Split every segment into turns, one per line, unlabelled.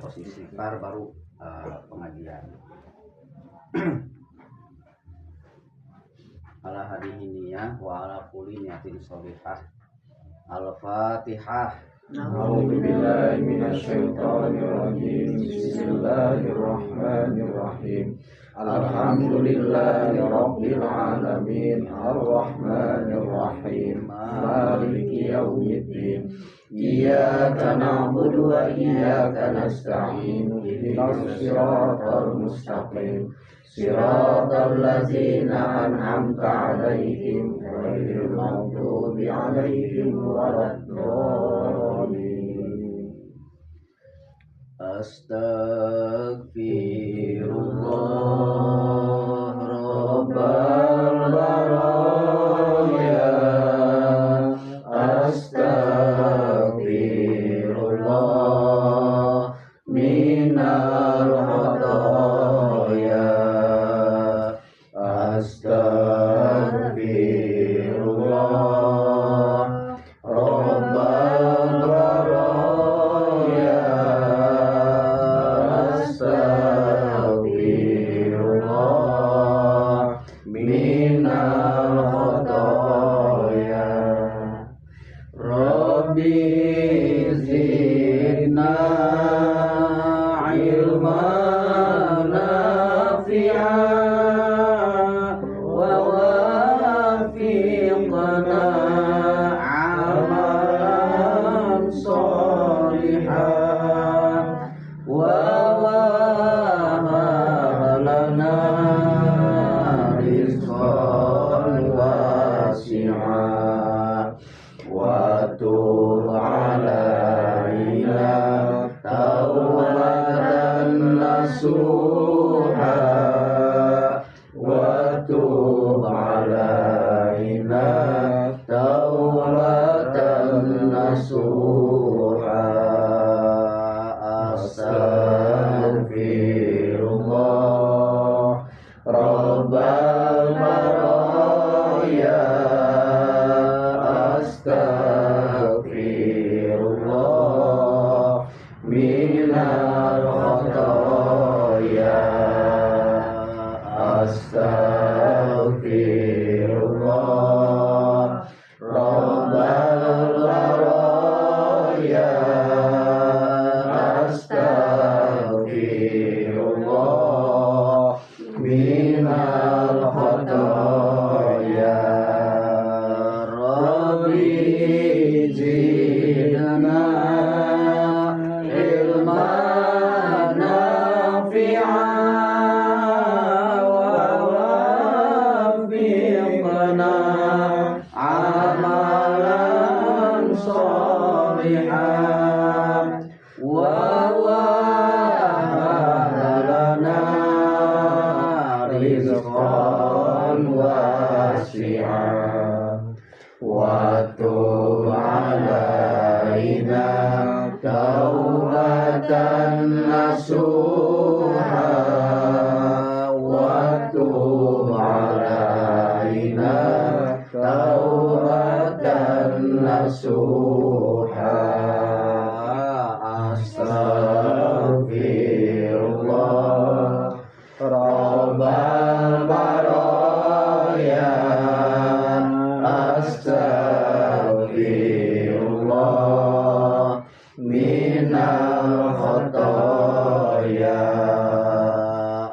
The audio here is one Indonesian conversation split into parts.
posisi par baru pengajian. Ala hadiniyah wa ala kulli niyatin sholihah. Al-Fatihah.
A'udzu billahi minasyaitonir rajim. Bismillahirrahmanirrahim. Alhamdulillahi rabbil alamin. Arrahmanir rahim. Maliki yaumiddin. Iyyaka na'budu wa iyyaka nasta'in. Ihdinas siratal mustaqim. Siratal ladzina an'amta 'alaihim ghairil maghdubi 'alaihim waladdallin.
Astaghfirullah rabbal baraya. Astaghfirullah minal khataya. Astaghfirullah rabbal baraya. Astaghfirullah minal khataya. Rabbi zidna ilman nafi'an wa wafiqna amalan sholihan wa wahab lana rizqan wasi'an wa tub alaina taubatan nasuha wa tub alaina taubatan nasuha. Astaghfirullah rabbal baraya. Astaghfirullah minal khataya. Astaghfirullah rabbal baraya. Astaghfirullah minal khataya. Rabbi zidna ilman nafi'an wa wafiqna amalan sholihan wa wahab lana rizqan wasi'an wa tub alaina taubatan nasuha wa tub alaina taubatan nasuha. Astaghfirullah rabbal baraya. Astaghfirullah minal khataya.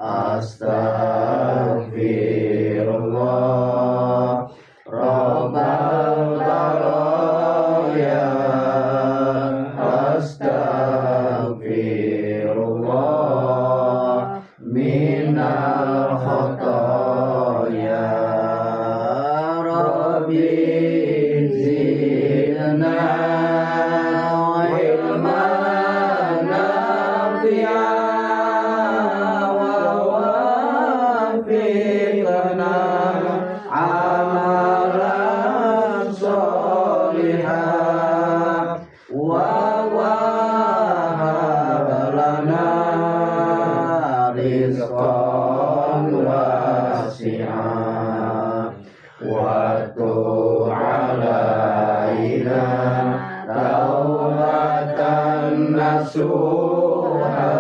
Astaghfirullah rabbal baraya. Astaghfirullah minal khataya. Rabbi zidna ilman nafi'an wa wafiqna amalan sholihan wa wahab lana rizqan wasi'an wa tub alaina taubatan nasuha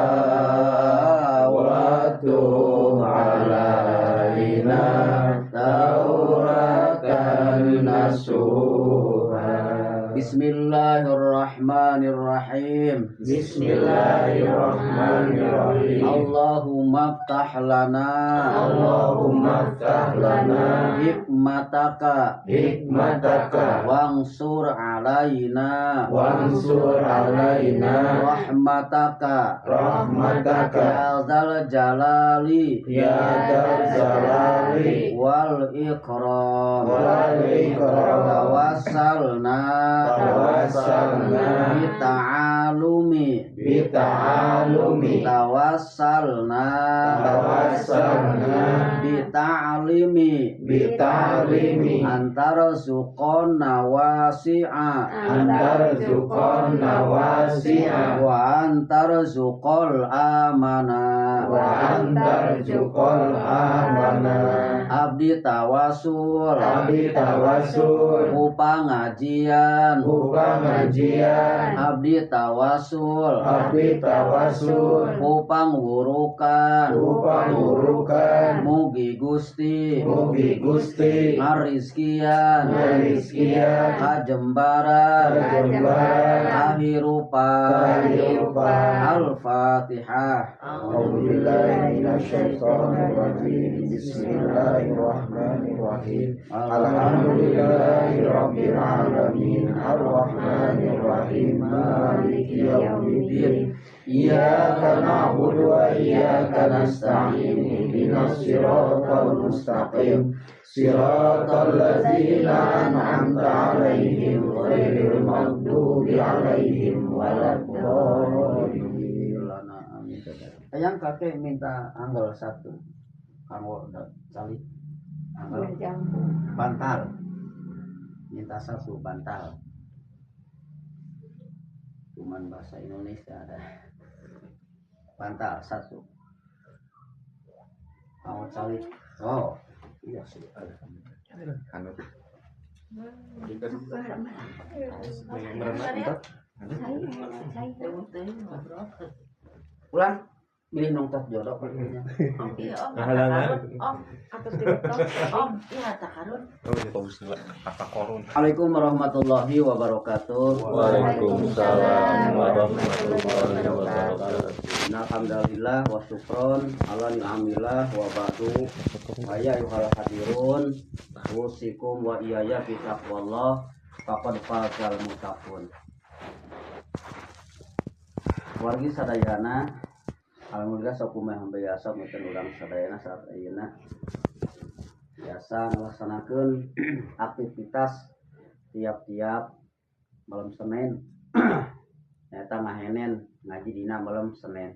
Bismillahirrahmanirrahim.
Bismillahirrahmanirrahim.
Allahumma ftah lana.
Allahumma ftah lana
Hikmataka.
hikmataka
Wansur alaina.
wansur alaina
Rahmataka.
rahmataka
Ya dzal jalali.
ya dzal jalali
Wal ikram.
wal ikram.
Tawassalna. Bita'alumi.
Bita'alumi
Tawassalna. Bita'alimi.
Bita'alimi
Antara zuqona wasi'a.
antar zukon nawasi'a
Wa antara zuqol amana.
wa antar zukon amana.
Abdi tawasul.
Abdi tawasul
Upang ngajian.
upang ngajian.
Abdi tawasul.
Abdi tawasul
Upang wurukan.
upang urukan.
Mugi Gusti.
Mugi Gusti
Ngarizkian.
ngarizkian
Kajembaran.
kajembaran
Kahirupan.
kehidupan.
Al-Fatihah.
A'udzubillahi minasyaitonirrajim. Bismillahirrahmanirrahim. Alhamdulillahirabbil alamin. Arrahmanirrahim. Maliki yaumiddin. Iyyaka na'budu wa iyyaka nasta'in. Ihdinas siratal mustaqim. Siratal ladzina an'amta 'alaihim ghairil maghdubi 'alaihim waladdallin.
Yang kakek minta anggal satu. Kanggo cali anggal bantal. Minta satu bantal. Cuman bahasa Indonesia ada. Bantal satu. Kanggo cali. Oh, iya sih. Ulang. Milih nongtot jodoh pakainya.
Iya om, om, atau TikTok, om, iya takarun.
Assalamualaikum warahmatullahi wabarakatuh.
Waalaikumsalam warahmatullahi wabarakatuh.
Alhamdulillah wa syukron ala ni'amillah wa ba'du. Ya ayuhal hadirun, usikum wa iyaya bi taqwallah faqad fazal muttaqun. Wargi sadayana alhamdulillah sakumeh biasa meuteun urang sadayana saat ayeuna biasa ngalaksanakeun aktivitas tiap-tiap malam Senin. Eta ngahenen ngaji dina malam Senin.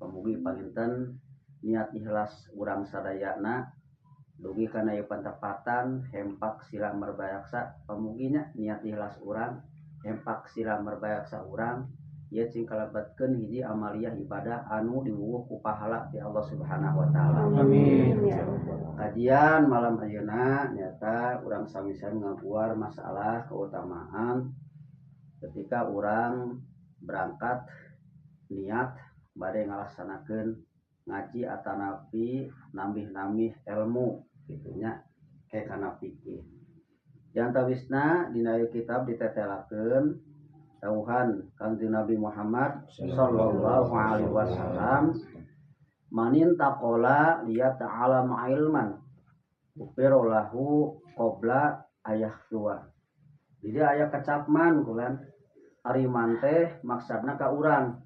Pamugi panginten niat ikhlas urang sadayana dugi kana ieu pantepatan hempak sila merbayaksa pamuginya niat ikhlas urang hempak sila merbayaksa urang ieu cing kalabatkeun hiji amaliyah ibadah anu diwuwuh ku pahala ti Allah Subhanahu wa taala.
Amin.
Kajian malam ayeuna nyata urang sami-sami ngaguar masalah keutamaan ketika urang berangkat niat bade ngalaksanakeun ngaji atanapi nambih-nambih ilmu gitunya kayak kana fikih. Jantawisna dina kitab ditetelakeun tauhan Kanjeng Nabi Muhammad sallallahu alaihi wasallam manin taqala liya ta'ala ilman upirolahu qabla ayah tua. Jadi aya kecapman kulan ariman teh maksudna ka urang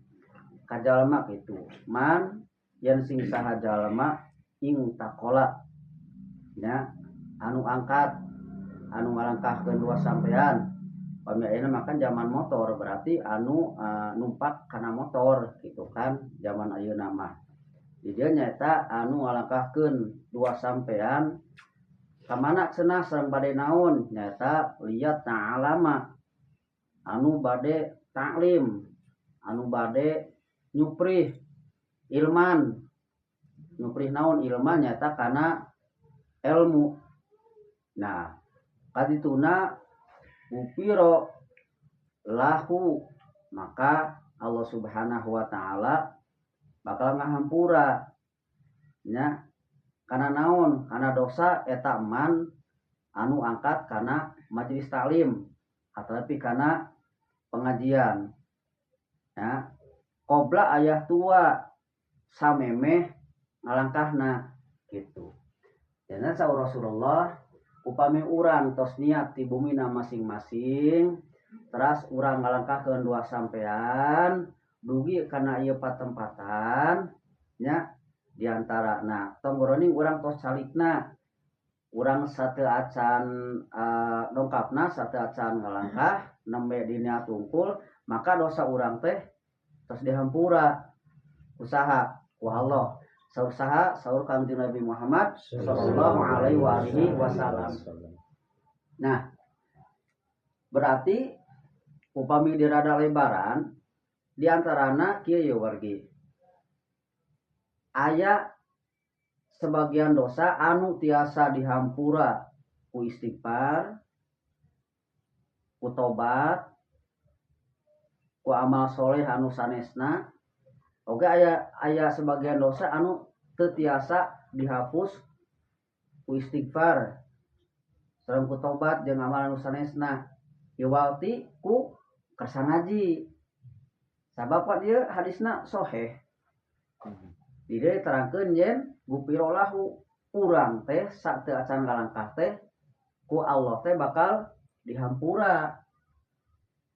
ka jalma kitu man yen sing saha jalma ing taqala nya anu angkat anu ngalangkahkeun dua sampean pami ayeuna makan zaman motor berarti anu numpak kana motor gitu kan zaman ayeuna mah. Di dia nyata anu ngalangkahkeun dua sampean ka mana cenah sareng bade naon nyata liat ta'alama anu bade taklim anu bade nyuprih ilman nyuprih naon ilman nyata kana ilmu. Nah kadituna upiro lahu maka Allah Subhanahu wa taala bakal ngahampura nya kana naon kana dosa eta man anu angkat kana majelis taklim atapi kana pengajian ya qobla ayah tua samemeh ngalangkahna gitu. Dan saur Rasulullah upami urang tos niat di bumina masing-masing teras urang ngalangkahkeun dua sampean dugi kana ieu patempatan nya diantara nah tonggoroning urang tos calikna urang sateu acan dongkapna sateu acan ngalangkah nembe dina tungkul maka dosa urang teh tos dihampura usaha ku Allah sausaha saur Kangjeng Nabi Muhammad sallallahu alaihi wasallam. Nah, berarti upami dirada lebaran diantarana kieu ya wargi. Aya sebagian dosa anu tiasa dihampura ku istighfar, ku tobat, ku amal soleh anu sanesna. Oke aya sebagian dosa anu teu tiasa dihapus ku istighfar sareng ku tobat jeung amal anu sanesna iwalti ku kersa ngaji sabab dieu hadisna sahih di dieu terangkeun yen gupirolahu urang teh sateu acan ngalangkah teh ku Allah teh bakal dihampura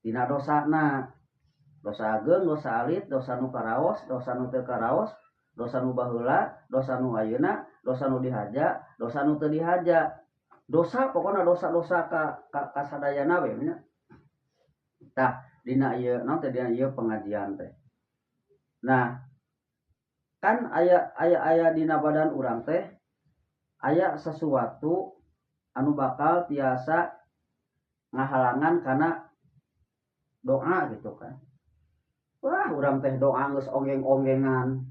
dina dosana dosa ageung, dosa alit, dosa nu karaos, dosa nu teu karaos, dosa nu baheula, dosa nu ayeuna, dosa nu dihaja, dosa nu teu dihaja. Dosa pokona dosa-dosa ka sadayana we nya. Tah dina ieu naon teh dina ieu pengajian teh. Nah, kan aya dina badan urang teh aya sesuatu anu bakal tiasa ngahalangan kana doa gitu kan. Wah, urang teh doa geus ongeng-ongengan.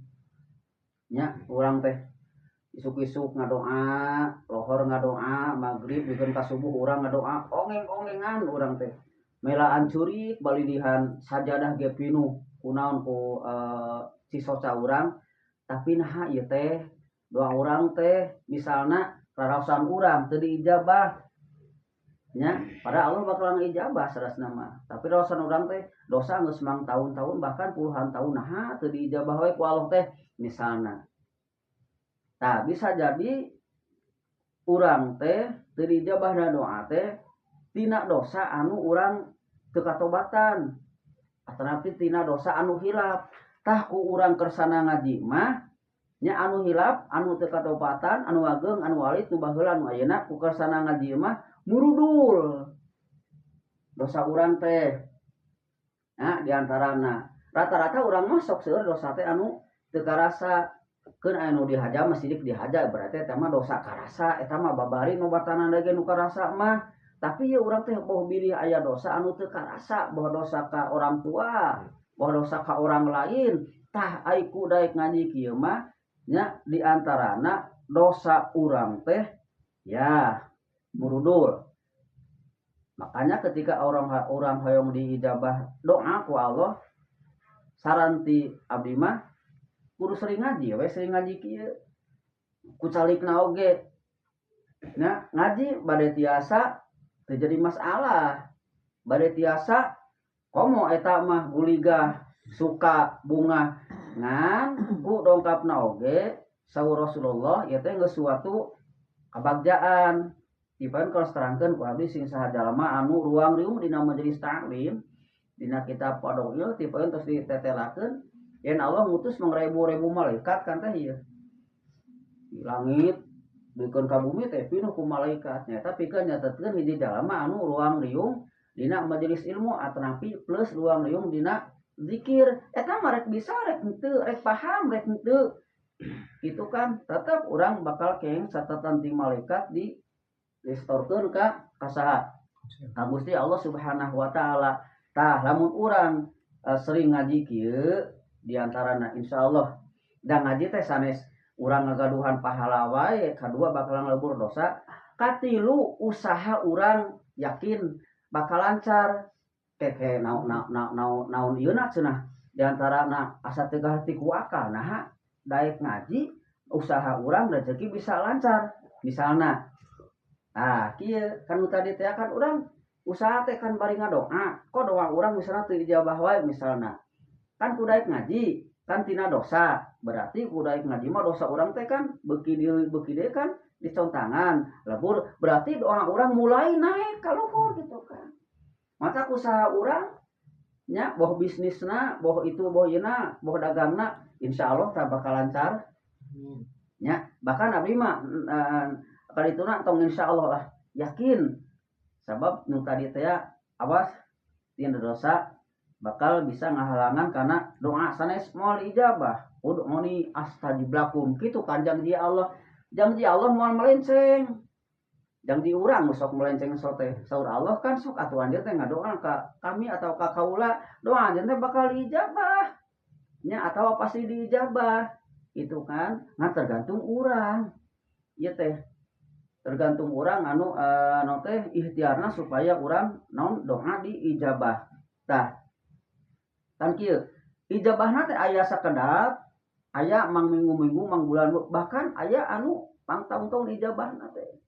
Nya, urang teh isuk-isuk ngadoa, lohor ngadoa, magrib bikin ka subuh urang ngadoa, ongeng-ongengan urang teh. Melaan curik balidihan sajadah ge pinuh kunaon ku cisoca urang, tapi nah ieu teh doa urang teh misalna raraosan urang teu diijabah. Nya, pada Allah bakal ngijabah sarasna mah. Tapi raraosan urang teh dosa geus mang tahun-tahun bahkan puluhan tahun nah teu diijabah we ku Allah teh misalna. Tah bisa jadi urang teh teu diijabahna doa teh tina dosa anu urang teu katobatan ataupun tina dosa anu hilap. Tah ku urang kersana ngaji mah nya anu hilap anu teu katobatan anu ageung anu alit nu baheula anu ayeuna ku kersana ngaji mah murudul dosa urang teh. Nah, diantarana rata-rata urang mah sok seueur dosa teh anu teu karasa keun anu dihaja mah sidik dihaja berarti eta mah dosa karasa eta mah babari nobatana ge nu karasa mah. Tapi ya urang teh boh bilih aya dosa anu teu karasa boh dosa ka orang tua boh dosa ka orang lain. Tah ai ku daek ngaji kieu mah nya diantarana dosa urang teh ya murudul. Makanya ketika orang hoyong diijabah doa ku Allah saran ti abdi mah kudu sering ngaji we sering ngaji kieu ku calikna oge. Nah ngaji bade tiasa teu jadi masalah bade tiasa komo eta mah guligah suka bunga ngan ku dongkapna oge saur Rasulullah ieu teh geus suatu kabagjaan. Iban kalau terangkan ku abdi sing saha jalma anu ruang riung dina majelis taklim dina kitab Fadail tipeun tos ditetelakeun yen Allah ngutus mangrebu-rebu malaikat kan teh ieu di langit dikeun ka bumi teh pinuh ku malaikat nya tapi kan nyatetkeun hiji jalma anu ruang riung dina majelis ilmu atanapi plus ruang riung dina zikir eta mah rek bisa rek henteu rek paham rek henteu itu kan tetep urang bakal kenging catatan ti malaikat di distorkeun ka saha ka Gusti Allah Subhanahu wa taala. Tah lamun urang sering ngaji kieu diantarana insyaallah da ngaji teh sanes urang ngagaduhan pahala wae kadua bakal nglebur dosa katilu usaha urang yakin bakal lancar keke naon ieuna cenah diantarana asa teu hati ku akal nah daek ngaji usaha urang rezeki bisa lancar misalna. Nah, kieu kan tadi teh kan urang usaha teh kan bari ngadoa kok doa urang misalna teu dijabah wae misalna kan kudaek ngaji kan tina dosa berarti kudaek ngaji mah dosa urang teh kan beuki deui kan dicontangan lebur berarti doa urang mulai naik ka luhur gitu kan mata usaha urang nya boh bisnisna boh itu boh ieu boh dagangna insyaallah tah bakal lancar nya bahkan abdi mah kadituna tong insyaallah lah yakin sabab nu tadi teh awas tina dosa bakal bisa ngahalangan karena doa sanes moal ijabah ud'uni astajib lakum kitu kan janji Allah moal melenceng janji urang sok melenceng sote saur Allah kan sok atuh anjeun teh ngadoa ka kami atau ka kaula doa anjeun teh bakal diijabah nya atau pasti diijabah itu kan tergantung urang ieu teh tergantung urang anu teh ikhtiarna supaya urang naon doa diijabah tah kan kieu ijabahna teh aya sakedap aya mang minggu-minggu mang bulan bahkan aya anu pang tahun-tahun ijabahna teh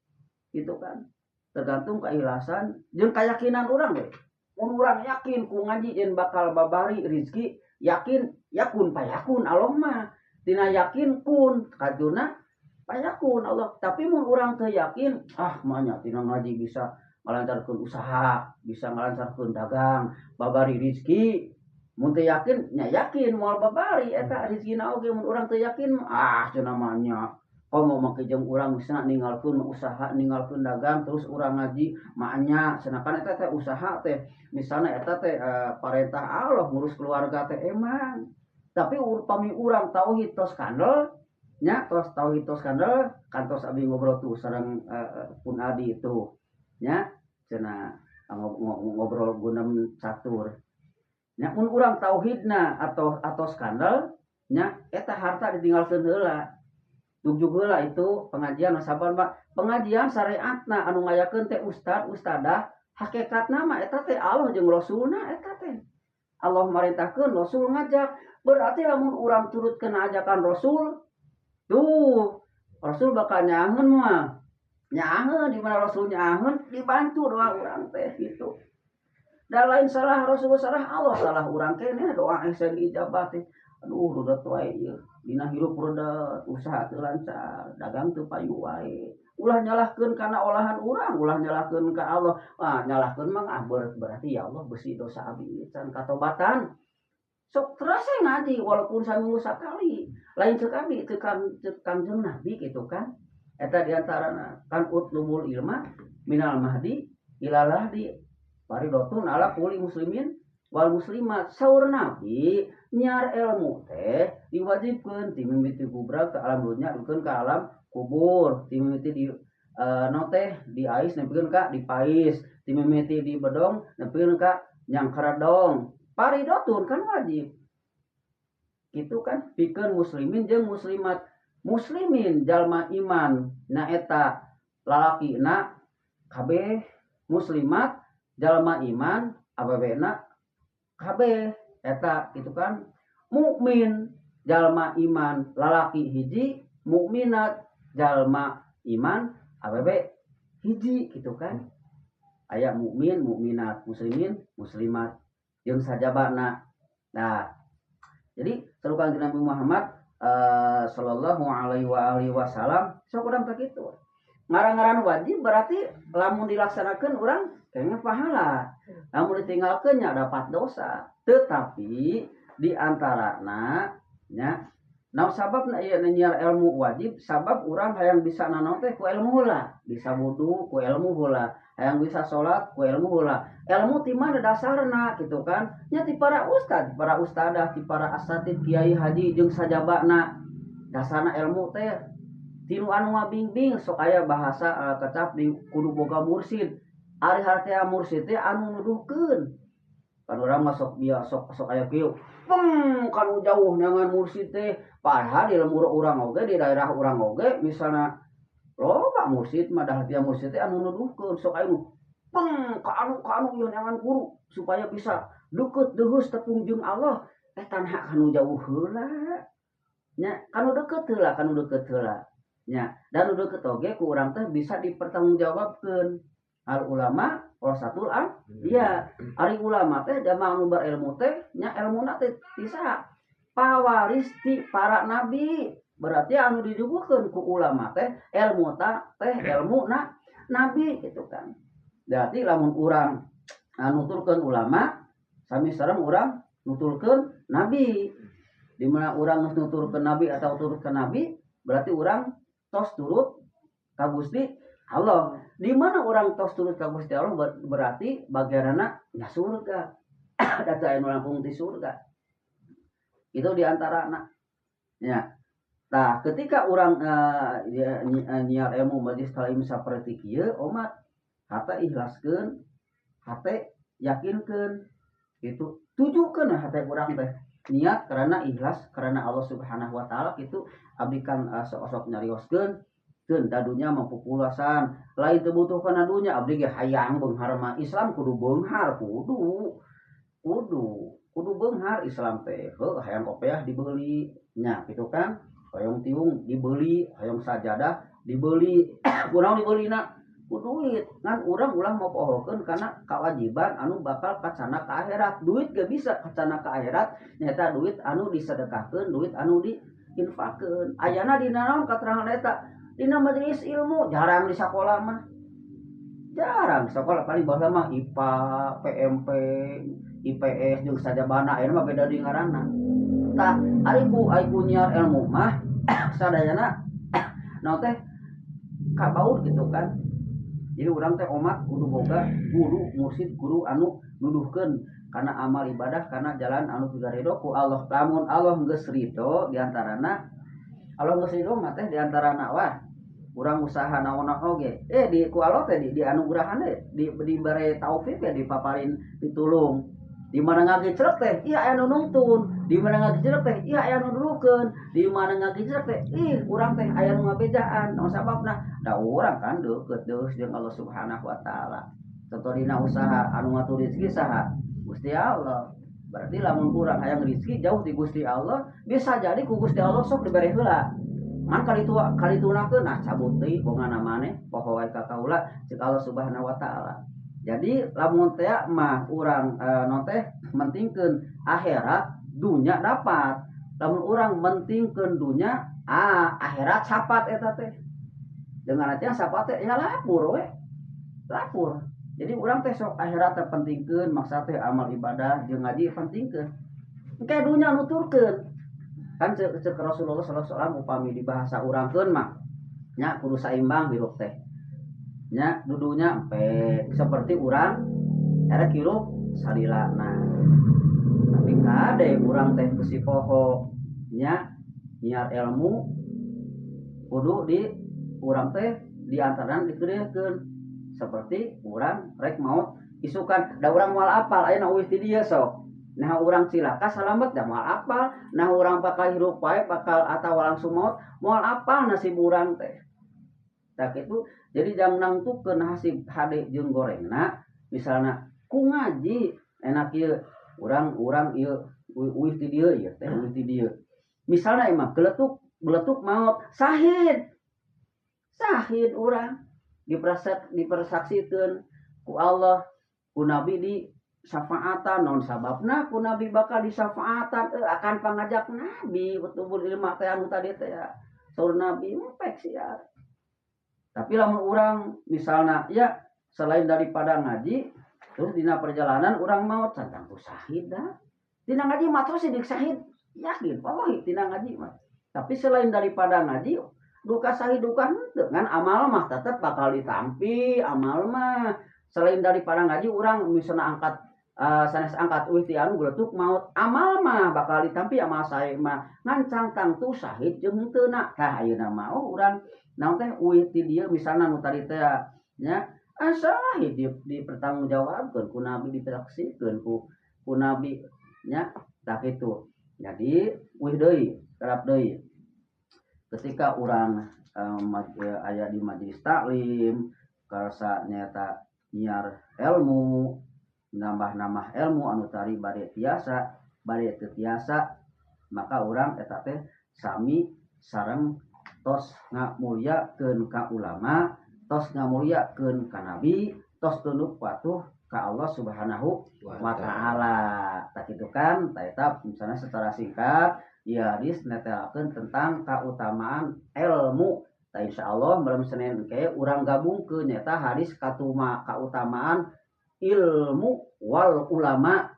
gitu kan tergantung keikhlasan jeung keyakinan urang we mun urang yakin ku ngaji yen bakal babari rezeki yakin yakun payakun Allah mah tina yakin kun kaduna payakun Allah tapi mun urang teu yakin mah nya tina ngaji bisa ngalancarkeun usaha bisa ngalancarkeun dagang babari rezeki mun teu yakin nya yakin moal babari eta rezekina oge mun urang teu yakin cenah mah nya komo make jeung urang misalna ninggalkeun usaha ninggalkeun dagang terus urang ngaji maanya senapan eta teh usaha teh misalna eta teh parentah Allah ngurus keluarga teh emang tapi upami urang tauhid tos kandel nya tos tauhid tos kandel kantos abdi ngobrol tuh sareng pun adi itu nya cenah ngobrol gunam catur nya mun urang tauhidna atau skandal nya eta harta ditinggalkeun heula tujuh heula itu pengajian sabar Pak pengajian syariatna anu ngayakeun teh ustadah hakikatna mah eta teh Allah jeung rasulna eta teh Allah marintahkeun rasul ngajak berarti lamun urang turutkeun ajakan rasul tuh rasul bakal nyaangeun mah nyaangeun di mana rasul nyaangeun dibantu doa urang teh gitu da lain salah rasul salah Allah salah urang keneh doa esen ijabah teh aduh rudet wae ieu dina hirup rudet usaha teu lancar dagang teu payu wae ulah nyalahkeun kana olahan urang ulah nyalahkeun ka Allah nyalahkeun mah berarti ya Allah besi dosa abdi can katobatan sok terus ngaji walaupun saminggu sakali lain ceuk abdi teu kanjeng Nabi gitu kan eta diantarana kan utlubul ilma minal mahdi ilal lahdi faridotun ala kulli muslimin wal muslimat saur Nabi nyiar ilmu teh diwajibkeun ti mimiti kubra ke alam dunya dukeun ka alam kubur ti mimiti di teh di ais nepikeun ka di pais ti mimiti di bedong nepikeun ka nyang karadong paridotun kan wajib gitu kan pikeun muslimin jeung muslimat muslimin jalma iman na eta lalakina kabeh muslimat jalma iman ababena kabeh eta gitu kan mukmin jalma iman lalaki hiji mukminat jalma iman abebe hiji gitu kan aya mukmin mukminat muslimin muslimat jeung sajabana nah jadi sarukan Nabi Muhammad sallallahu alaihi wasallam sok urang teh kitu ngaran-ngaran wajib berarti lamun dilaksanakeun urang kayaknya pahala lamun ditinggalkeun nya dapat dosa tetapi di antarana nya naon sababna ieu nyiar ilmu wajib sabab urang hayang bisa nanaon teh ku ilmu heula bisa wudu ku ilmu heula hayang bisa salat ku ilmu heula ilmu ti mana dasarna gitu kan nya ti para ustad para ustadah ti para asatid kiai haji jeung sajabana dasarna ilmu teh tinu anu ngabingbing sok aya bahasa kecap di kudu boga mursid ari hartea mursid teh anu nuduhkeun kan urang masuk bieu sok aya kieu kan jauh dengan mursid teh padahal di lembur urang oge di daerah urang oge misalna loba mursid mah dah hartea mursid teh anu nuduhkeun sok aya ka anu ieu neangan guru supaya bisa deukeut deus tepung jeung Allah eta nah kanu jauh heula nya kanu deukeut heula nya dan udah ketoge ku urang teh bisa dipertanggungjawabkeun al ulama warasatul anbiya. Ari ulama teh jamaah nu berilmu teh nya ilmuna teh tisa pawaris ti para nabi. Berarti anu dijugukeun ku ulama teh ilmu teh ilmu nabi gitu kan. Berarti lamun urang nuturkeun ulama sami sareng urang nuturkeun nabi. Di mana urang nuturkeun nabi atau turut ke nabi berarti urang tos turut ka Gusti Allah. Di mana orang tos turut ka Gusti Allah berarti bagianna nya surga. Data anu langkung di surga. Itu di antarana. Ya. Nah, ketika orang nyiar ilmu majelis talim saperti kieu umat hate ikhlaskeun, hate yakinkeun. Itu tujukeun hate urang teh niat karena ikhlas karena Allah Subhanahu wa taala kitu abdi kan sok-sok nyarioskeun keun dadunya mampu pulasan lain teu butuh kana dunya abdi ge hayang beunghar mah Islam kudu beunghar kudu beunghar Islam teh heuh hayang kopiah dibeuli nya kitu kan hayang tiung dibeli hayang sajadah dibeli kunaon dibeulina ku duit ngan urang ulah mopohokeun kana kewajiban anu bakal kacana ka akhirat. Duit ge bisa kacana ka akhirat nyaeta duit anu disedekahkeun duit anu diinfakkeun. Ayana dina naon katerangan eta dina majelis ilmu jarang di sakola mah jarang sakola paling baheula mah IPA PMP IPS jeung sajabana aya mah beda di ngaranna tah ari ku nyiar ilmu mah sadayana naon teh kabaur gitu kan. Jadi urang teh umat kudu boga guru mursid guru anu nuduhkeun kana amal ibadah kana jalan anu pigaredo ku Allah. Lamun Allah geus ridho di antarana Allah geus ridho mah teh di antarana wah urang usaha naon-naon oge di ku Allah teh di anugrahan teh di bare taufik ya dipaparin pitulung. Di mana ngagecrek teh ieu aya nu nungtun, di mana ngagecrek teh ieu aya nu nuduhkeun, di mana ngagecrek teh urang teh aya nu ngabejaan. Naon sababna? Da urang kan deukeut deus jeung Allah Subhanahu wa taala. Contoh dina usaha anu ngatur rezeki saha? Gusti Allah. Berarti lamun urang hayang rezeki jauh di Gusti Allah, bisa jadi ku Gusti Allah sok dibere heula. Man kalitunakeun nah cabut deui bongana maneh poho wae ka kaula ceuk Allah Subhanahu wa taala. Jadi lamun teh mah urang non teh mentingkeun akhirat dunya dapat. Lamun urang mentingkeun dunya akhirat sapat eta teh. Dengan artian sapat teh ya lapur we. Lapur. Jadi urang teh sok akhirat teh pentingkeun maksud teh amal ibadah jeung ngaji pentingkeun. Engke dunya nuturkeun. Kan ceuk Rasulullah sallallahu alaihi wasallam upami di bahasa urangkeun mah nya kudu saimbang hirup teh. Nya dudunya empe seperti urang era kirup salilana. Tapi kade urang teh besi poho nya nyiar ilmu kudu di urang teh di antaran dikeureukeun seperti urang rek maot isukan da urang moal apal aya uih ti dieu sok. Nah urang cilaka salamet da moal apal, nah urang bakal hirup wae bakal atawa langsung maot moal apal nasib urang teh. Tak itu jadi jang nangtukeun hasib hade jeung gorengna misalna ku ngaji enak ieu urang ieu uih ti dieu ieu teh uih ti dieu misalna emang geletuk maot sahid urang dipersaksikeun ku Allah ku nabi di syafaatan naon sababna ku nabi bakal disyafaatan akan pangajak nabi betul ilmu teh anu tadi teh saur nabi mepek sia. Tapi lamun urang misalna ya selain daripada ngaji terus dina perjalanan urang maot santang ku syahid dah. Dina ngaji mah terus dik syahid yakin wallahi dina ngaji mah. Tapi selain daripada ngaji duka syahid duka dengan amal mah tetep bakal ditampi amal mah. Selain daripada ngaji urang misalna angkat sanes angkat uih ti anu geletuk maot amal mah bakal ditampi amal sae mah ngan cangtang tu syahid jeung heuteuna. Tah ayeuna mah urang naon teh uih ti dieu misalna nu tadi teh nya syahid di pertanggungjawabkeun ku nabi disaksikeun ku nabi nya tah kitu. Jadi uih deui kerap deui ketika urang aya di majelis taklim karasa nyata nyiar ilmu nambah ilmu anu tari bade tiasa bade teu tiasa maka urang eta teh sami sareng tos ngamuliakeun ka ulama tos ngamuliakeun ka nabi tos tunduk patuh ka Allah Subhanahu wa taala. Tak kitu kan, eta misalnya secara singkat ya hadis netelakeun tentang kautamaan ilmu. Tah insyaallah malam Senin ke urang gabungkeun nyata hadis kautamaan ilmu wal ulama.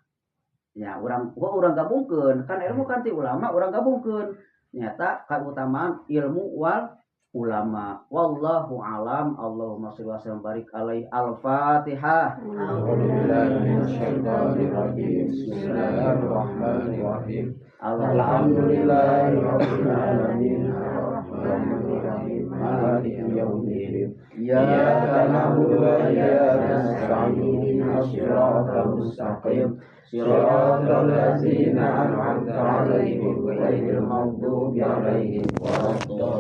Ya urang gabungkeun kan ilmu kan ti ulama urang gabungkeun nyata kautamaan ilmu wal ulama. Wallahu alam. Allahumma shalli wa sallim barik alaihi. Al-Fatihah.
Bismillahirrahmanirrahim.
Alhamdulillahirabbil alamin.
Maliki yaumiddin.
Iyyaka
na'budu wa iyyaka nasta'in. Shiratal mustaqim. Shiratal ladzina an'amta 'alaihim ghairil maghdubi 'alaihim waladdallin.